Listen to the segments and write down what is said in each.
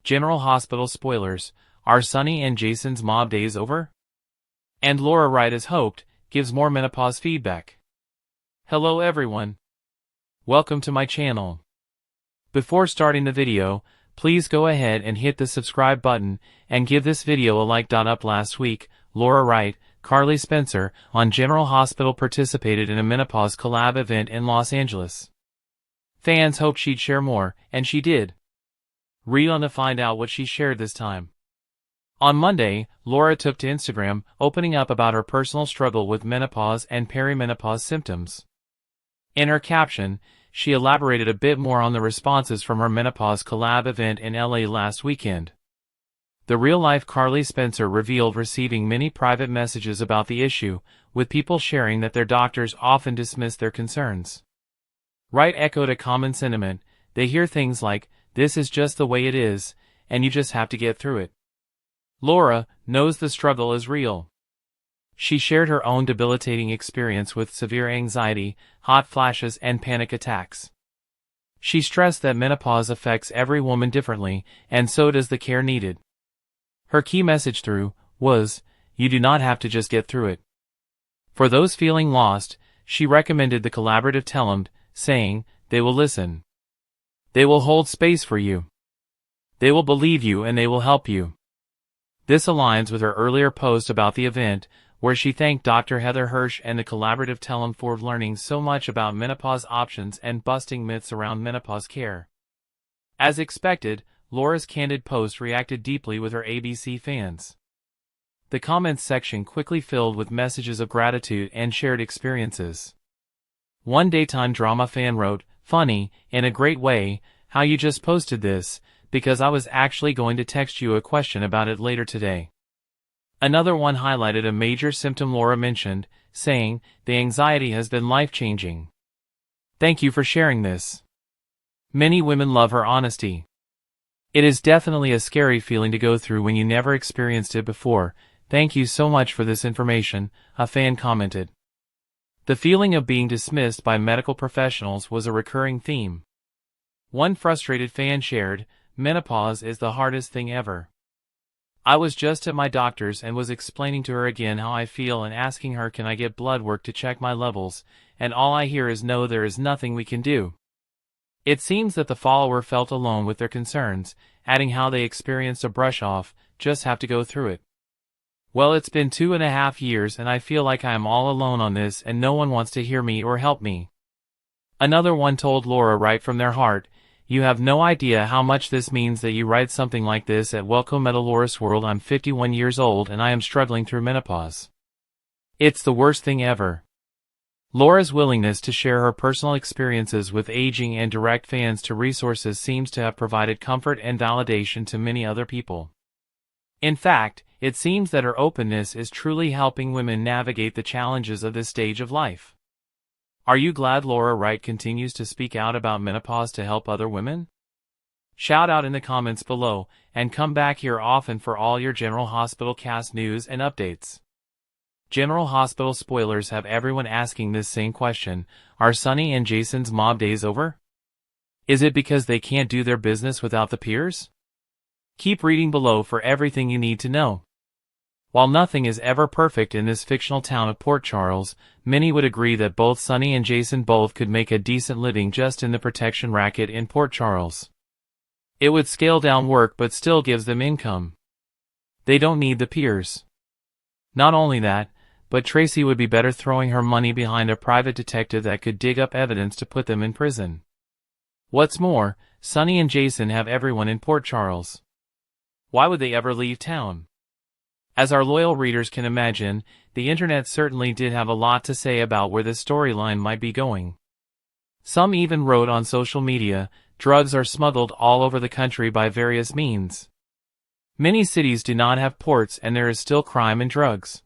General Hospital spoilers, are Sonny and Jason's mob days over? And Laura Wright, as hoped, gives more menopause feedback. Hello everyone. Welcome to my channel. Before starting the video, please go ahead and hit the subscribe button and give this video a like. Up last week, Laura Wright, Carly Spencer, on General Hospital participated in a menopause collab event in Los Angeles. Fans hoped she'd share more, and she did. Read on to find out what she shared this time. On Monday, Laura took to Instagram, opening up about her personal struggle with menopause and perimenopause symptoms. In her caption, she elaborated a bit more on the responses from her menopause collab event in LA last weekend. The real-life Carly Spencer revealed receiving many private messages about the issue, with people sharing that their doctors often dismiss their concerns. Wright echoed a common sentiment: they hear things like, "This is just the way it is, and you just have to get through it." Laura knows the struggle is real. She shared her own debilitating experience with severe anxiety, hot flashes, and panic attacks. She stressed that menopause affects every woman differently, and so does the care needed. Her key message through was, you do not have to just get through it. For those feeling lost, she recommended the collaborative Tell 'em, saying, they will listen. They will hold space for you. They will believe you and they will help you. This aligns with her earlier post about the event, where she thanked Dr. Heather Hirsch and the collaborative Tell 'em for learning so much about menopause options and busting myths around menopause care. As expected, Laura's candid post reacted deeply with her ABC fans. The comments section quickly filled with messages of gratitude and shared experiences. One daytime drama fan wrote, "Funny, in a great way, how you just posted this, because I was actually going to text you a question about it later today." Another one highlighted a major symptom Laura mentioned, saying, "The anxiety has been life-changing. Thank you for sharing this." Many women love her honesty. "It is definitely a scary feeling to go through when you never experienced it before. Thank you so much for this information," a fan commented. The feeling of being dismissed by medical professionals was a recurring theme. One frustrated fan shared, "Menopause is the hardest thing ever. I was just at my doctor's and was explaining to her again how I feel and asking her can I get blood work to check my levels, and all I hear is no, there is nothing we can do." It seems that the follower felt alone with their concerns, adding how they experienced a brush-off, just have to go through it. "Well, it's been 2.5 years and I feel like I am all alone on this and no one wants to hear me or help me." Another one told Laura right from their heart, "You have no idea how much this means that you write something like this at Welcome to Laura's World. I'm 51 years old and I am struggling through menopause. It's the worst thing ever." Laura's willingness to share her personal experiences with aging and direct fans to resources seems to have provided comfort and validation to many other people. In fact, it seems that her openness is truly helping women navigate the challenges of this stage of life. Are you glad Laura Wright continues to speak out about menopause to help other women? Shout out in the comments below, and come back here often for all your General Hospital cast news and updates. General Hospital spoilers have everyone asking this same question: are Sonny and Jason's mob days over? Is it because they can't do their business without the peers? Keep reading below for everything you need to know. While nothing is ever perfect in this fictional town of Port Charles, many would agree that both Sonny and Jason both could make a decent living just in the protection racket in Port Charles. It would scale down work but still gives them income. They don't need the peers. Not only that, but Tracy would be better throwing her money behind a private detective that could dig up evidence to put them in prison. What's more, Sonny and Jason have everyone in Port Charles. Why would they ever leave town? As our loyal readers can imagine, the internet certainly did have a lot to say about where this storyline might be going. Some even wrote on social media, drugs are smuggled all over the country by various means. Many cities do not have ports and there is still crime and drugs.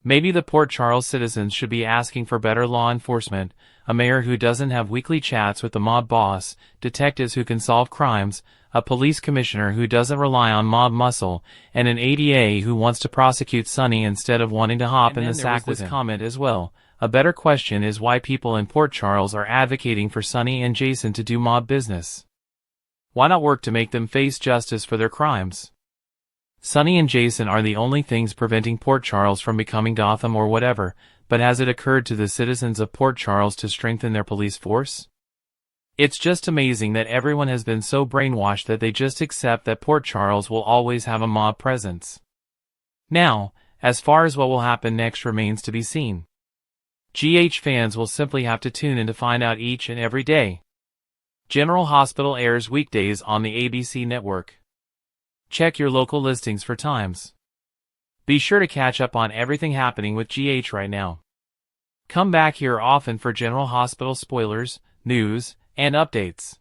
Maybe the Port Charles citizens should be asking for better law enforcement, a mayor who doesn't have weekly chats with the mob boss, detectives who can solve crimes, a police commissioner who doesn't rely on mob muscle, and an ADA who wants to prosecute Sonny instead of wanting to hop in the sack with him. Comment as well. A better question is why people in Port Charles are advocating for Sonny and Jason to do mob business. Why not work to make them face justice for their crimes? Sonny and Jason are the only things preventing Port Charles from becoming Gotham or whatever, but has it occurred to the citizens of Port Charles to strengthen their police force? It's just amazing that everyone has been so brainwashed that they just accept that Port Charles will always have a mob presence. Now, as far as what will happen next remains to be seen. GH fans will simply have to tune in to find out each and every day. General Hospital airs weekdays on the ABC network. Check your local listings for times. Be sure to catch up on everything happening with GH right now. Come back here often for General Hospital spoilers, news, and updates.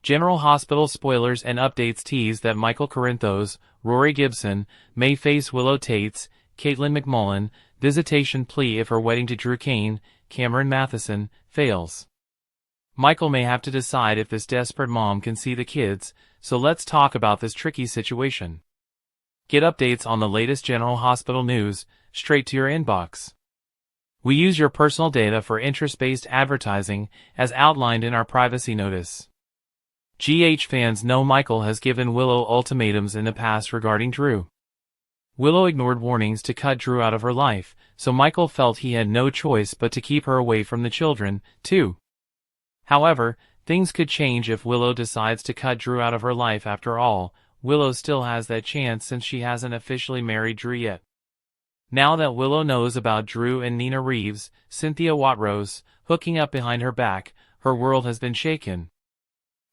General Hospital spoilers and updates tease that Michael Corinthos, Rory Gibson, may face Willow Tate's, Caitlin McMullen, visitation plea if her wedding to Drew Kane, Cameron Matheson, fails. Michael may have to decide if this desperate mom can see the kids, so let's talk about this tricky situation. Get updates on the latest General Hospital news, straight to your inbox. We use your personal data for interest-based advertising, as outlined in our privacy notice. GH fans know Michael has given Willow ultimatums in the past regarding Drew. Willow ignored warnings to cut Drew out of her life, so Michael felt he had no choice but to keep her away from the children, too. However, things could change if Willow decides to cut Drew out of her life after all. Willow still has that chance since she hasn't officially married Drew yet. Now that Willow knows about Drew and Nina Reeves, Cynthia Watrose, hooking up behind her back, her world has been shaken.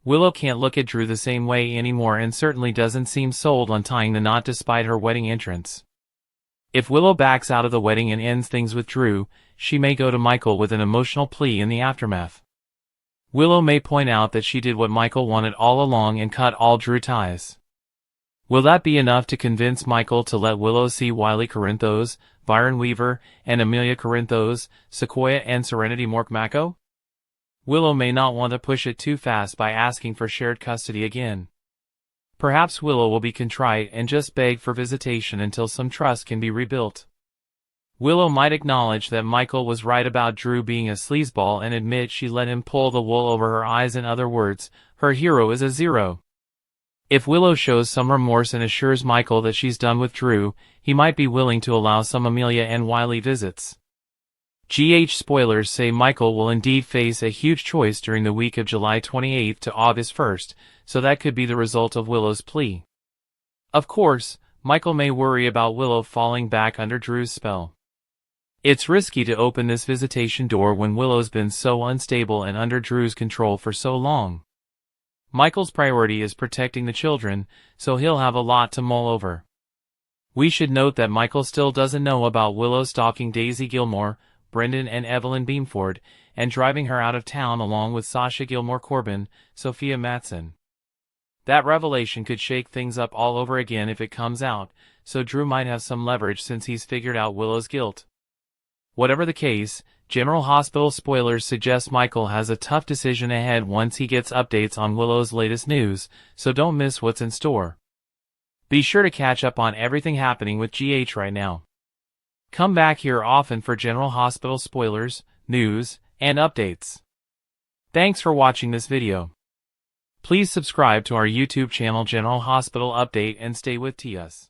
Willow can't look at Drew the same way anymore and certainly doesn't seem sold on tying the knot despite her wedding entrance. If Willow backs out of the wedding and ends things with Drew, she may go to Michael with an emotional plea in the aftermath. Willow may point out that she did what Michael wanted all along and cut all Drew ties. Will that be enough to convince Michael to let Willow see Wiley Corinthos, Byron Weaver, and Amelia Corinthos, Sequoia and Serenity Morkmako? Willow may not want to push it too fast by asking for shared custody again. Perhaps Willow will be contrite and just beg for visitation until some trust can be rebuilt. Willow might acknowledge that Michael was right about Drew being a sleazeball and admit she let him pull the wool over her eyes. In other words, her hero is a zero. If Willow shows some remorse and assures Michael that she's done with Drew, he might be willing to allow some Amelia and Wiley visits. GH spoilers say Michael will indeed face a huge choice during the week of July 28th to August 1st, so that could be the result of Willow's plea. Of course, Michael may worry about Willow falling back under Drew's spell. It's risky to open this visitation door when Willow's been so unstable and under Drew's control for so long. Michael's priority is protecting the children, so he'll have a lot to mull over. We should note that Michael still doesn't know about Willow stalking Daisy Gilmore, Brendan and Evelyn Beamford, and driving her out of town along with Sasha Gilmore Corbin, Sophia Matson. That revelation could shake things up all over again if it comes out, so Drew might have some leverage since he's figured out Willow's guilt. Whatever the case, General Hospital spoilers suggest Michael has a tough decision ahead once he gets updates on Willow's latest news, so don't miss what's in store. Be sure to catch up on everything happening with GH right now. Come back here often for General Hospital spoilers, news, and updates. Thanks for watching this video. Please subscribe to our YouTube channel General Hospital Update and stay with us.